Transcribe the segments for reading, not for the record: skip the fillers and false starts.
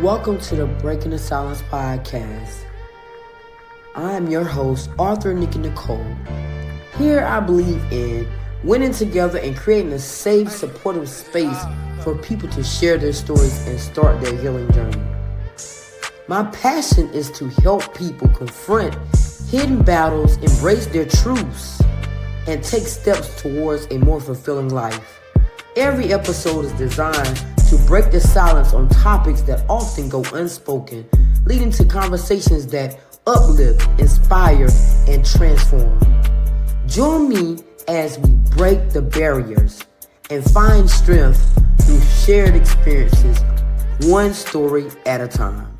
Welcome to the Breaking the Silence podcast. I am your host, Arthur Nicky Nicole. Here I believe in winning together and creating a safe, supportive space for people to share their stories and start their healing journey. My passion is to help people confront hidden battles, embrace their truths, and take steps towards a more fulfilling life. Every episode is designed to break the silence on topics that often go unspoken, leading to conversations that uplift, inspire, and transform. Join me as we break the barriers and find strength through shared experiences, one story at a time.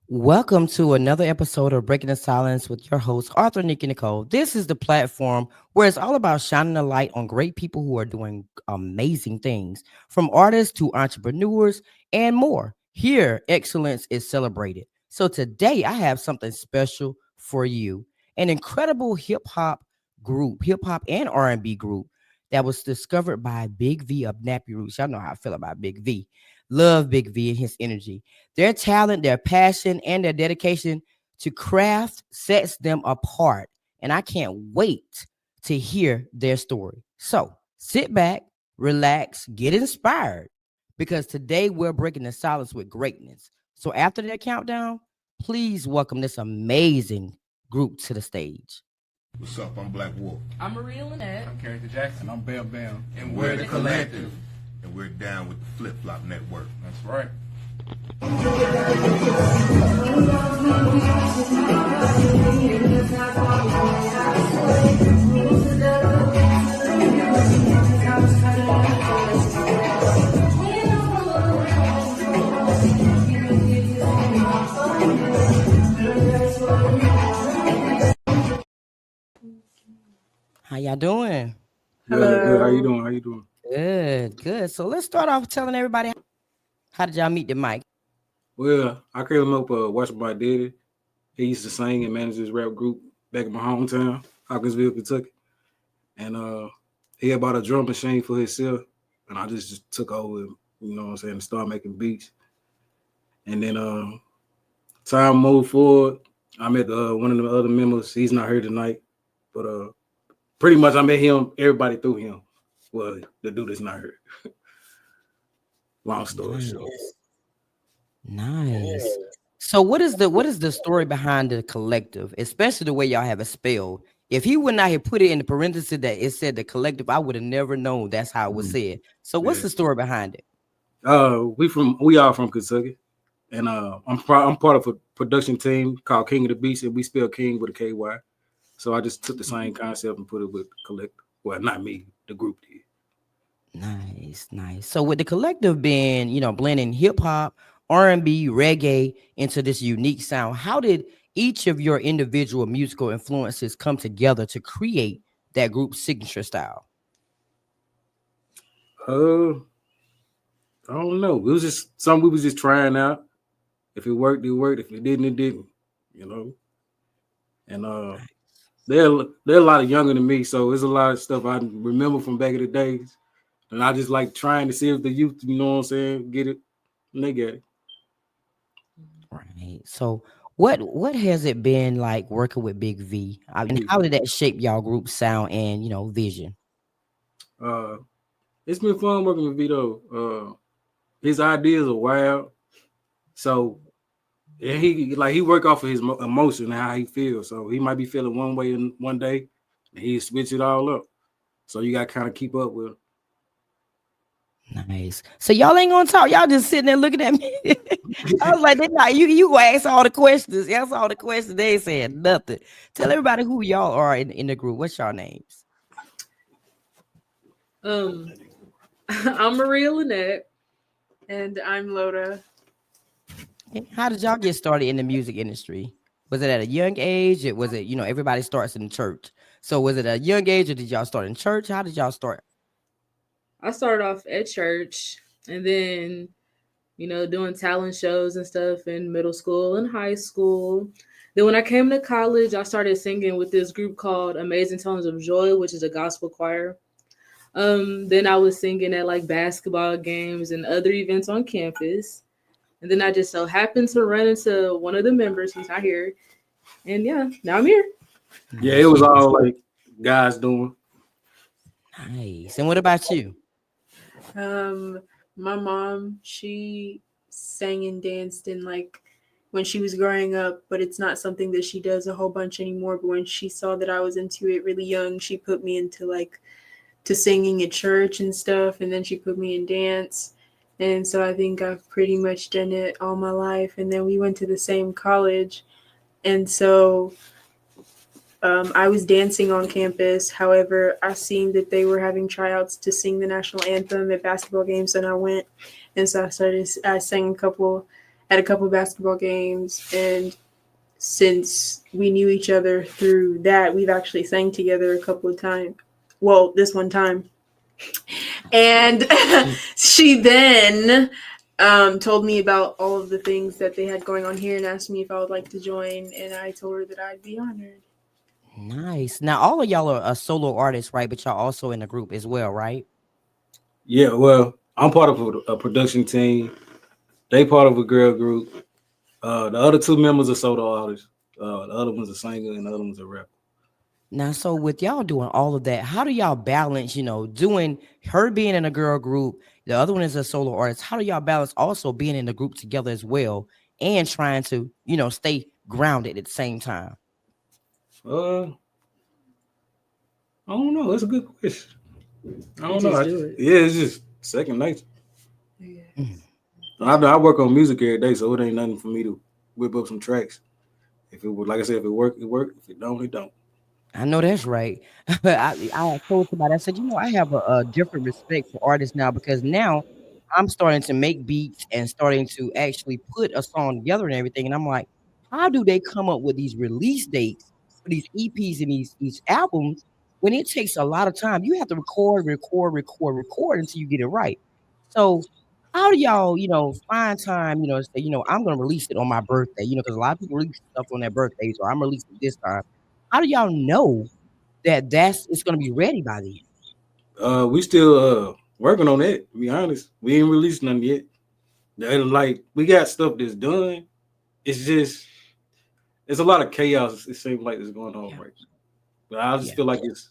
Welcome to another episode of Breaking the Silence with your host, Arthur Nicky Nicole. This is the platform where it's all about shining a light on great people who are doing amazing things, from artists to entrepreneurs and more. Here, excellence is celebrated. So today I have something special for you, an incredible hip hop and R&B group that was discovered by Big V of Nappy Roots. Y'all know how I feel about Big V. Love Big V and his energy. Their talent, their passion, and their dedication to craft sets them apart. And I can't wait to hear their story. So sit back, relax, get inspired, because today we're breaking the silence with greatness. So after that countdown, please welcome this amazing group to the stage. What's up? I'm Black Wolf. I'm Maria Lynette. I'm Kylektiv Jackson. I'm Bam Bam. And we're the Kylektiv. And we're down with the Flip Flop Network. That's right. How y'all doing? Good. How you doing? Good. So let's start off telling everybody, how did y'all meet the mic? Well, I came up watching my daddy. He used to sing and manage his rap group back in my hometown, Hawkinsville, Kentucky. And he had bought a drum machine for himself, and I just took over, you know what I'm saying, and started making beats. And then time moved forward. I met one of the other members. He's not here tonight, but pretty much I met everybody through him. Well, the dude is not here. Long story short. Nice. So what is the story behind the Kylektiv, especially the way y'all have it spelled? If he would not have put it in the parenthesis that it said the Kylektiv, I would have never known that's how it was said. So what's the story behind it? We are from Kentucky, and I'm part of a production team called King of the Beats, and we spell King with a KY. So I just took the same concept and put it with Kylektiv. Well, not me, the group did. Nice. So with the Kylektiv being, blending hip hop, R&B, reggae into this unique sound, how did each of your individual musical influences come together to create that group's signature style? I don't know. It was just something we was just trying out. If it worked, it worked. If it didn't, it didn't. And they're a lot younger than me, so there's a lot of stuff I remember from back in the days. And I just like trying to see if the youth, you know what I'm saying, get it, and they get it. Right. So what has it been like working with Big V? And how did that shape y'all group sound and vision? It's been fun working with Vito. His ideas are wild. So he work off of his emotion and how he feels. So he might be feeling one way in one day, and he switch it all up. So you got to kind of keep up with him. Nice. So y'all ain't gonna talk. Y'all just sitting there looking at me. I was like, you gonna ask all the questions. Answer all the questions. They ain't saying nothing. Tell everybody who y'all are in the group. What's y'all names? I'm Maria Lynette. And I'm Loda. How did y'all get started in the music industry? Was it at a young age? It was it, everybody starts in church. So was it a young age or did y'all start in church? How did y'all start? I started off at church and then, doing talent shows and stuff in middle school and high school. Then when I came to college, I started singing with this group called Amazing Tones of Joy, which is a gospel choir. Then I was singing at like basketball games and other events on campus. And then I just so happened to run into one of the members. He's not here. And yeah, now I'm here. Yeah, it Nice. was all like guys doing. Nice. And what about you? Um, my mom, she sang and danced in like when she was growing up, but it's not something that she does a whole bunch anymore. But when she saw that I was into it really young, she put me into like to singing at church and stuff, and then she put me in dance. And so I think I've pretty much done it all my life. And then we went to the same college, and so I was dancing on campus. However, I seen that they were having tryouts to sing the national anthem at basketball games, and I went. And so I sang at a couple basketball games. And since we knew each other through that, we've actually sang together a couple of times. Well, this one time. And she then told me about all of the things that they had going on here and asked me if I would like to join. And I told her that I'd be honored. Nice. Now all of y'all are solo artists, right? But y'all also in a group as well, right? Yeah, well, I'm part of a production team. They part of a girl group. The other two members are solo artists. The other one's a singer and the other one's a rapper. Now, so with y'all doing all of that, how do y'all balance, doing her being in a girl group, the other one is a solo artist. How do y'all balance also being in the group together as well and trying to, stay grounded at the same time? Uh, I don't know. That's a good question. I We don't know. just do it. Yeah, it's just second nature. Yeah. Mm. I work on music every day, so it ain't nothing for me to whip up some tracks. If it would, like I said, if it work, it work. If it don't, it don't. I know that's right. I told somebody, I said, I have a different respect for artists now because now I'm starting to make beats and starting to actually put a song together and everything. And I'm like, how do they come up with these release dates for these EPs and these albums when it takes a lot of time? You have to record until you get it right. So how do y'all, find time, to say, I'm gonna release it on my birthday, because a lot of people release stuff on their birthday, so I'm releasing this time. How do y'all know that it's gonna be ready by then? We still working on that. To be honest, we ain't released nothing yet. Like we got stuff that's done. It's just it's a lot of chaos. It seems like it's going on Yeah, right now. But I just yeah, feel like it's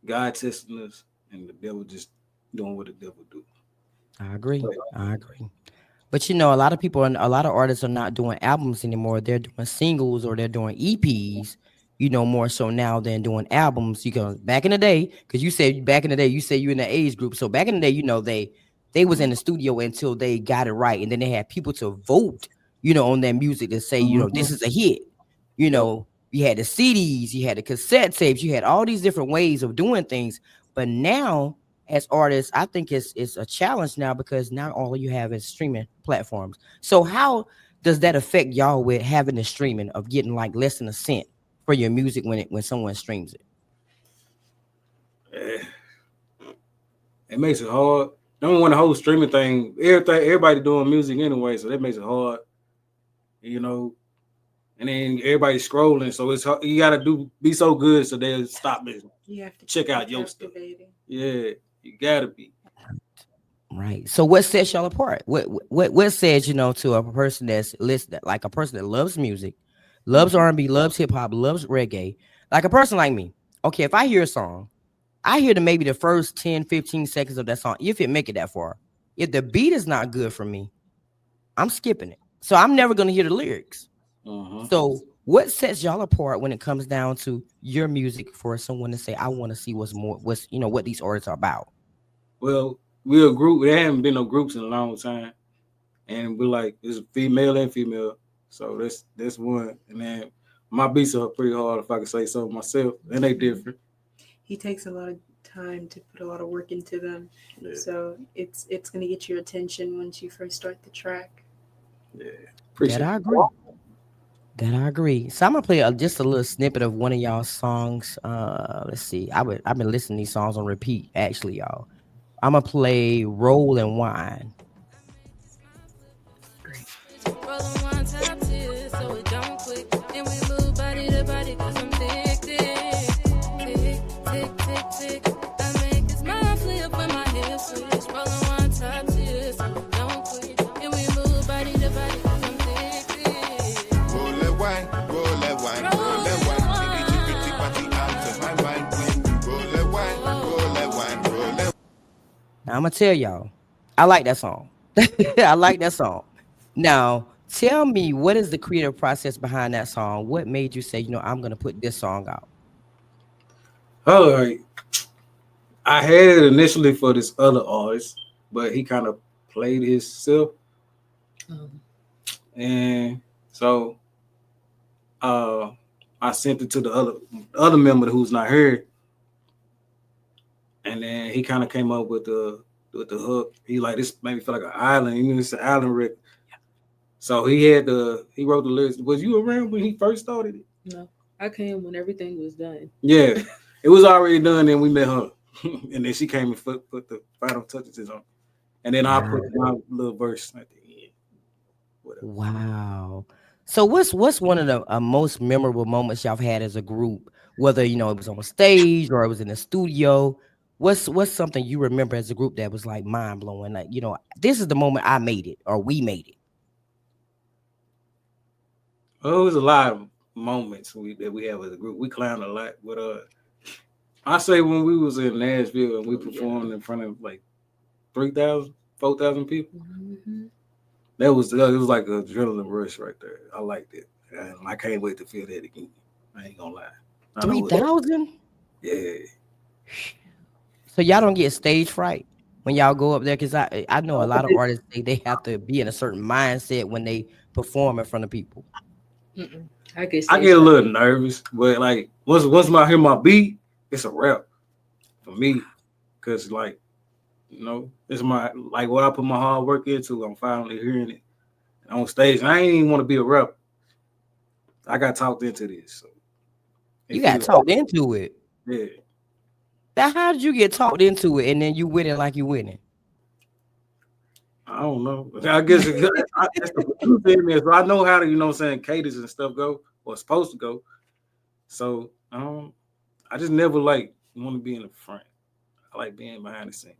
God testing us and the devil just doing what the devil do. I agree. But, I agree. But a lot of people and a lot of artists are not doing albums anymore. They're doing singles or they're doing EPs, more so now than doing albums. Back in the day, because you said back in the day, you say you in the age group. So back in the day, they was in the studio until they got it right. And then they had people to vote, on their music to say, this mhm. is a hit. Yep. You had the CDs, you had the cassette tapes, you had all these different ways of doing things. But now as artists, I think it's a challenge now because now all you have is streaming platforms. So how does that affect y'all with having the streaming of getting like less than a cent for your music when someone streams it? Eh, It makes it hard. Don't want the whole streaming thing. Everybody doing music anyway, so that makes it hard. You know, and then everybody's scrolling, so it's hard. You gotta be so good so they'll stop and You have to check keep out it your stuff. captivating. Yeah, you gotta be. Right. So what sets y'all apart? What says, to a person that's listening, like a person that loves music, loves Mhm. R&B, loves hip hop, loves reggae, like a person like me. Okay, if I hear a song, I hear maybe the first 10, 15 seconds of that song, if it make it that far. If the beat is not good for me, I'm skipping it. So I'm never gonna hear the lyrics. Uh-huh. So what sets y'all apart when it comes down to your music for someone to say, I want to see what these artists are about? Well, we're a group. There haven't been no groups in a long time, and we're like it's female and female. So that's one. And then my beats are pretty hard, if I can say so myself, and they different. He takes a lot of time to put a lot of work into them. Yeah. So it's gonna get your attention once you first start the track. Yeah. That Appreciate I it. agree. That I agree. So I'm gonna play just a little snippet of one of y'all songs. Let's see. I've been listening to these songs on repeat. Actually, y'all. I'm gonna play "Roll and Wine." Rolling one top tier, so it don't quit. And we move body to body, cause I'm thick, thick. Tick, tick, tick, tick. I make this mind flip when my hips switch. Rolling one top tier, so it don't quit. And we move body to body, cause I'm thick, thick. Roll that wine, roll that wine, roll that wine. Chicky, chicky, chicky, party out to my wine queen. Roll that wine, roll that wine, roll that. Now I'm gonna tell y'all, I like that song. I like that song. Now, tell me, what is the creative process behind that song? What made you say, I'm gonna put this song out? All right. I had it initially for this other artist, but he kind of played himself. And so I sent it to the other member who's not here. And then he kind of came up with the hook. He like, this made me feel like an island. It's an island record. So he wrote the lyrics. Was you around when he first started it? No, I came when everything was done. Yeah, it was already done. Then we met her, and then she came and put the final touches on, and then I put my little verse at the end. Whatever. Wow. So what's one of the most memorable moments y'all have had as a group? Whether it was on stage or it was in the studio. What's something you remember as a group that was like mind blowing? Like, this is the moment I made it or we made it. Oh, it was a lot of moments that we have as a group. We clowned a lot, but I say when we was in Nashville and we performed in front of like 3,000, 4,000 people, it was like an adrenaline rush right there. I liked it, and I can't wait to feel that again. I ain't gonna lie. 3,000? Yeah. So y'all don't get stage fright when y'all go up there? Because I know a lot of artists they have to be in a certain mindset when they perform in front of people. I get a little nervous, but like once I hear my beat, it's a wrap for me. Cause like, it's my like what I put my hard work into. I'm finally hearing it on stage. And I ain't even want to be a rapper. I got talked into this. So you got talked into it. Yeah. Now, how did you get talked into it and then you win it like you winning? I don't know. I guess that's the producer in there. So I know how to, cadence and stuff go or supposed to go. So I just never want to be in the front. I like being behind the scenes.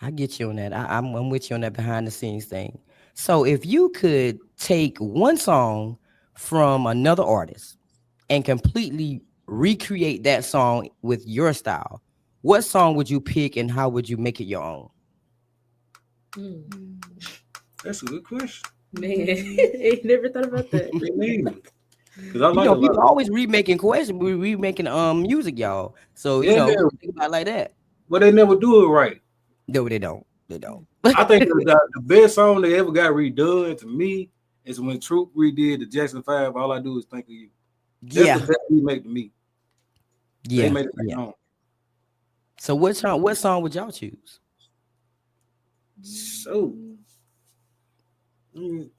I get you on that. I'm with you on that behind the scenes thing. So if you could take one song from another artist and completely recreate that song with your style, what song would you pick and how would you make it your own? That's a good question. Man, I never thought about that. Because I like people always remaking questions. We remaking music, y'all. So think about it like that. But they never do it right. No, they don't. They don't. I think the best song they ever got redone to me is when Troop redid the Jackson 5. All I do is think of you. That's the best remake to me. Yeah. They made it on. So what song would y'all choose? So give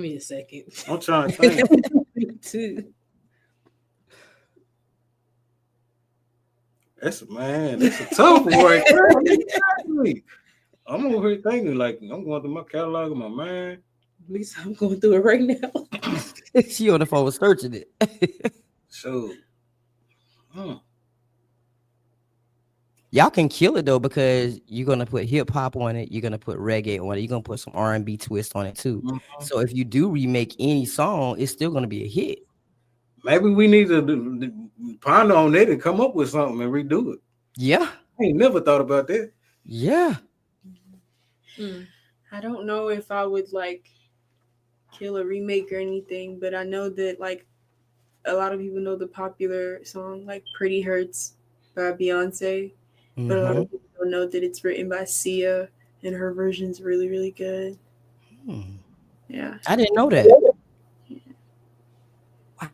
me a second. I'm trying to think. Me too. That's a tough one. Exactly. I'm over here thinking I'm going through my catalog of my mind. At least I'm going through it right now. She on the phone searching it. So, y'all can kill it though because you're gonna put hip hop on it, you're gonna put reggae on it, you're gonna put some R&B twist on it too. So if you do remake any song, it's still gonna be a hit. Maybe we need to ponder on it and come up with something and redo it. Yeah, I ain't never thought about that. Yeah. I don't know if I would kill a remake or anything, but I know that a lot of people know the popular song Pretty Hurts by Beyonce. But a lot of people don't know that it's written by Sia and her version's really, really good. Yeah. I didn't know that. Wow. I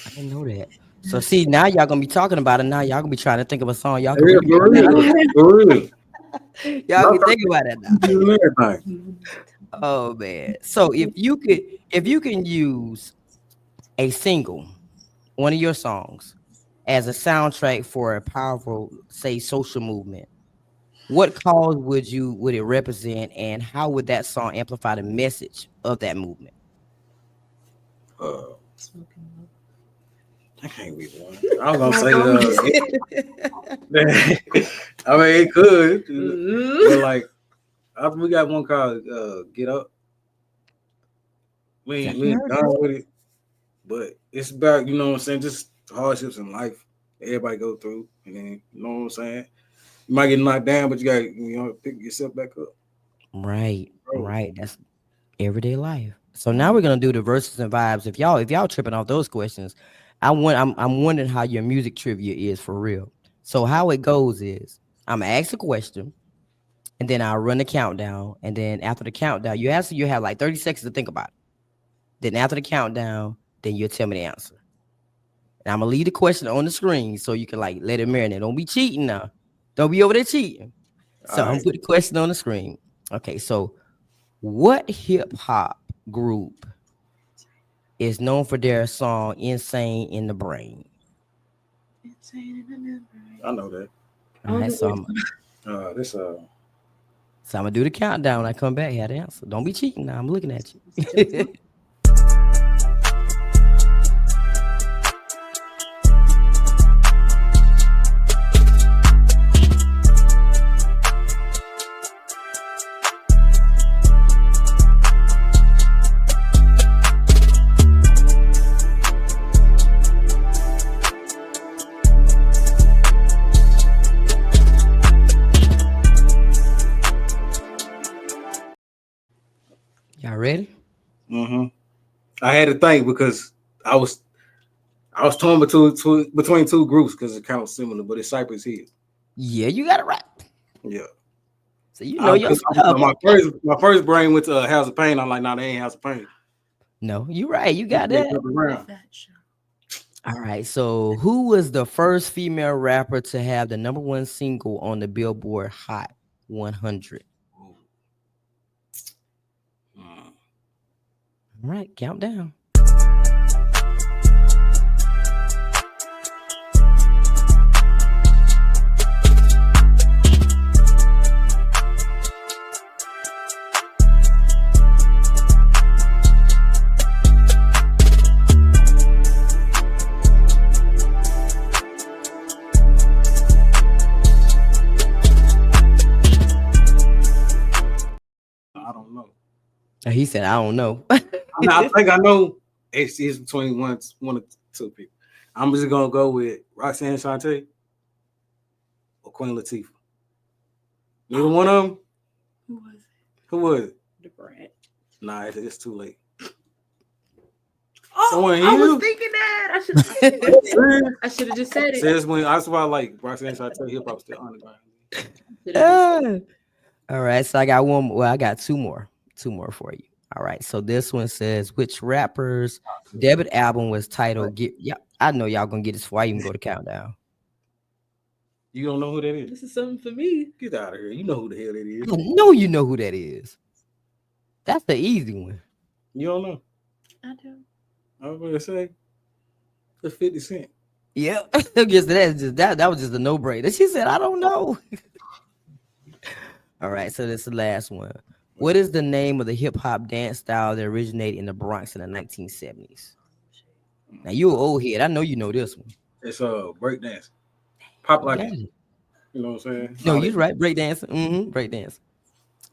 didn't know that. So see, now y'all gonna be talking about it. Now y'all gonna be trying to think of a song y'all can Yeah, remix. for Now. real. For real. Y'all can think about it now. Everything. Oh man. So if you can use a single, one of your songs, as a soundtrack for a powerful, say, social movement, what cause would it represent, and how would that song amplify the message of that movement? Uh, Smoking I can't be one. I was gonna Oh, say, love. I mean, it could, but Mm. like, we got one called "Get Up." Yeah, We you ain't heard done that. with it, but it's about, you know what I'm saying, just hardships in life everybody go through, and then, you know what I'm saying. You might get knocked down, but you got to, pick yourself back up. Right, Bro. right. That's everyday life. So now we're gonna do the verses and vibes. If y'all tripping off those questions, I'm wondering how your music trivia is for real. So how it goes is I'm gonna ask a question, and then I'll run the countdown, and then after the countdown, you answer. You have like 30 seconds to think about it. Then after the countdown, then you'll tell me the answer. And I'm gonna leave the question on the screen so you can like let it marinate. Don't be cheating now. Don't be over there cheating. So All I'm right. gonna put the question on the screen. Okay, so what hip hop group is known for their song "Insane in the Brain"? I know that. All right, This so I'm gonna do the countdown. When I come back, have the answer. Don't be cheating now. I'm looking at you. Y'all ready? mm-hmm. I had to think because I was I was torn between two groups because it kind of similar, but it's Cypress Hill. Yeah, you got it right. Yeah. So you know your 'Cause stuff. my Okay. first brain went to House of Pain. I'm like, nah, they ain't House of Pain. No, you right. You got They that. jump around. Fat show. All right. So who was the first female rapper to have the #1 single on the Billboard Hot 100? Mm. All right, count down. I don't know. And he said, I don't know. I think I know. It's between one or two people. I'm just gonna go with Roxanne Shante or Queen Latifah. Neither one of them. Who was it? Who was it? The brat. Nah, it's too late. Oh, Someone I was here? thinking that. I should have just said it. Says when that's why I like Roxanne Shante. Hip hop still underground. Ah. All right. So I got one. Well, I got two more. Two more for you. All right. So this one says, which rapper's debut album was titled Get Yeah. I know y'all gonna get this before I even go to countdown. You don't know who that is? This is something for me. Get out of here. You know who the hell it is. I know you know who that is. That's the easy one. You don't know. I do. I was gonna say it's 50 Cent. Yeah. Guess that was just a no-brainer. She said, I don't know. All right, so this is the last one. What is the name of the hip hop dance style that originated in the Bronx in the 1970s? Now you an old head. I know you know this one. It's breakdance. Pop You like got it. it. You know what I'm saying? No, All you're that- right. Breakdance. Breakdance.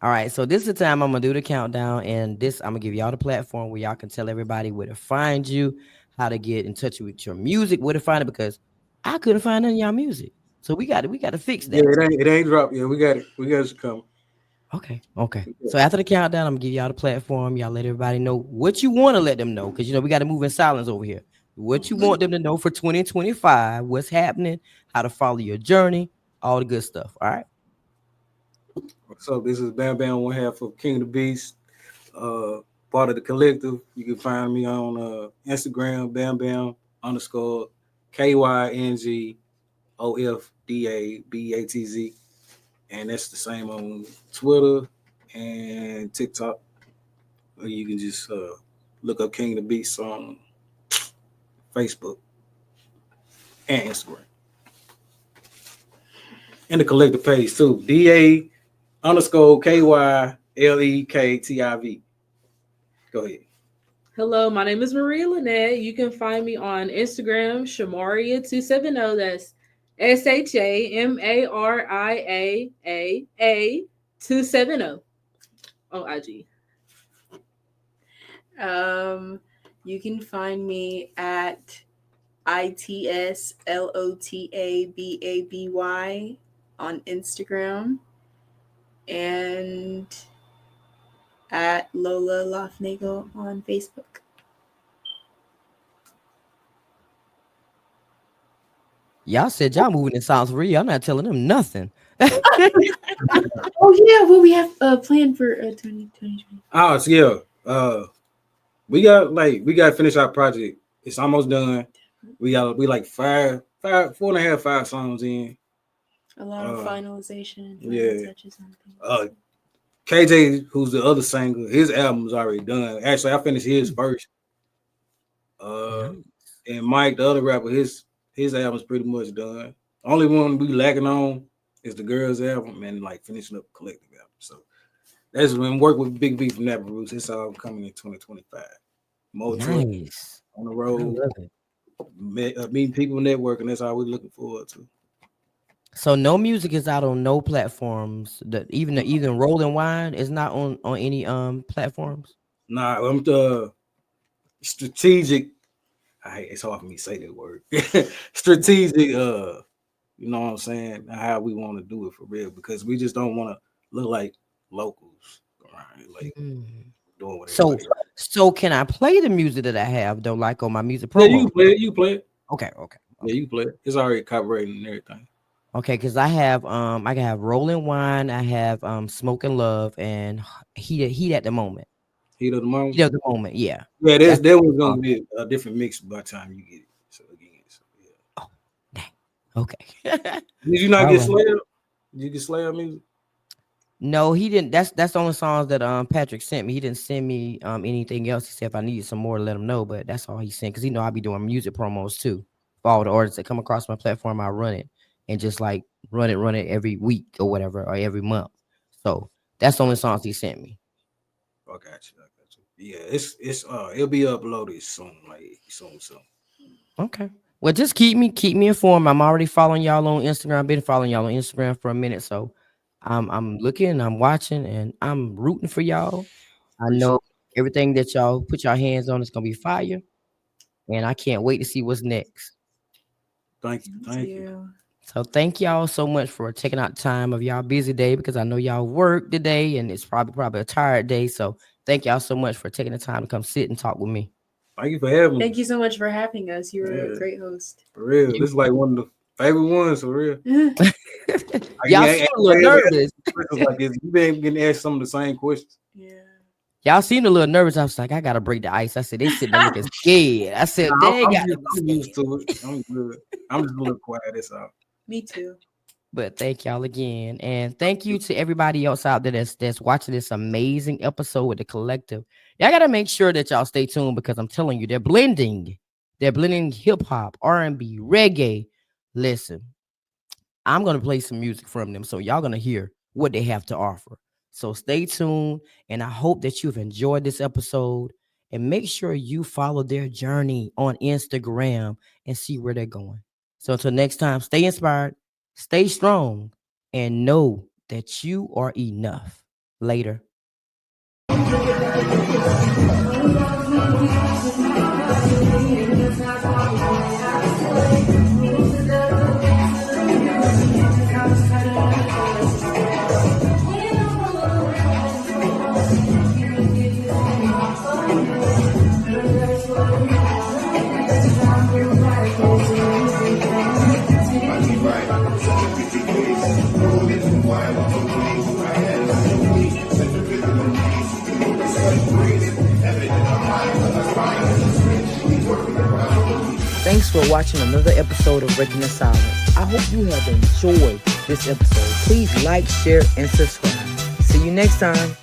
All right, so this is the time I'm gonna do the countdown, and this I'm gonna give y'all the platform where y'all can tell everybody where to find you, how to get in touch with your music, where to find it, because I couldn't find none of y'all music. So we got to fix Yeah, that. it ain't dropped. Yeah, we got it. We got it to come. Okay. So after the countdown, I'm gonna give y'all the platform. Y'all let everybody know what you want to let them know, because we got to move in silence over here. What you want them to know for 2025, what's happening, how to follow your journey, all the good stuff. All right. So this is Bam Bam, one half of King of the Beast, part of the Kylektiv. You can find me on Instagram, Bam Bam _ KYNGOFDABATZ, and that's the same on Twitter and TikTok. Or you can just look up King the Beats on Facebook and Instagram. And the Kylektiv page too. DA_KYLEKTIV. Go ahead. Hello, my name is Maria Lynette. You can find me on Instagram, Shamaria270. That's SHAMARIAA 270 on IG. You can find me at ITSLOTABABY on Instagram and at Lola Lofnagel on Facebook. Y'all said y'all moving in South Korea. I'm not telling them nothing. Oh yeah, what we have planned for 2020. Oh, so yeah. We got to finish our project. It's almost done. We like 4.5 songs in. A lot of finalization. Yeah. Touches on things. KJ, who's the other singer, his album's already done. Actually, I finished his first. And Mike, the other rapper, his album's pretty much done. Only one we lacking on is the girls' album and like finishing up Kylektiv album. So that's when work with Big B from Nappy Roots. It's all coming in 2025. More Nice. on the I road, love it. meeting people, networking. That's all we're looking forward to. So no music is out on no platforms. Even Rolling Wine is not on any platforms. Nah, I'm the strategic. It's hard for me to say that word. Strategic. You know what I'm saying? How we want to do it for real, because we just don't want to look like locals, right? Like doing whatever. So can I play the music that I have though, like on my music Yeah, promo? you can play it. You play it. Okay. Yeah, you can play it. It's already copyrighted and everything. Okay, because I can have Rolling Wine, I have Smoking Love, and Heat at the Moment. Heat of the moment. Heat of the Moment, yeah. Yeah, that one's gonna be a different mix by the time you get it. So again, yeah. Oh, dang. Okay. Did you not All get right. Slayer? Did you get Slayer music? No, he didn't. That's the only songs that Patrick sent me. He didn't send me anything else. He said if I needed some more to let him know, but that's all he sent, because I be doing music promos too. For all the artists that come across my platform, I run it and just like run it every week or whatever, or every month. So that's the only songs he sent me. I got you. Yeah, it's it'll be uploaded soon, soon. Okay. Well, just keep me informed. I'm already following y'all on Instagram. I've been following y'all on Instagram for a minute, so I'm looking, I'm watching, and I'm rooting for y'all. I know everything that y'all put your hands on is gonna be fire, and I can't wait to see what's next. Thank you. So thank y'all so much for taking out time of y'all busy day, because I know y'all work today and it's probably a tired day. So thank y'all so much for taking the time to come sit and talk with me. Thank you for having me. Thank you so much for having us. You're a great host. For real. This is like one of the favorite ones, for real. Y'all seem a little nervous. Like this. You been getting asked some of the same questions. Yeah. Y'all seemed a little nervous. I was like, I gotta break the ice. I said, they sitting there looking scared. I said, I'm used to it. I'm good. I'm just a little quiet. That's all. Me too. But thank y'all again. And thank you to everybody else out there that's watching this amazing episode with the Kylektiv. Y'all gotta make sure that y'all stay tuned, because I'm telling you, they're blending hip-hop, R&B, reggae. Listen, I'm gonna play some music from them, so y'all gonna hear what they have to offer. So stay tuned, and I hope that you've enjoyed this episode, and make sure you follow their journey on Instagram and see where they're going. So until next time, stay inspired, stay strong, and know that you are enough. Later. Thanks for for watching another episode of Breaking the Silence. I hope you have enjoyed this episode. Please like, share, and subscribe. See you next time.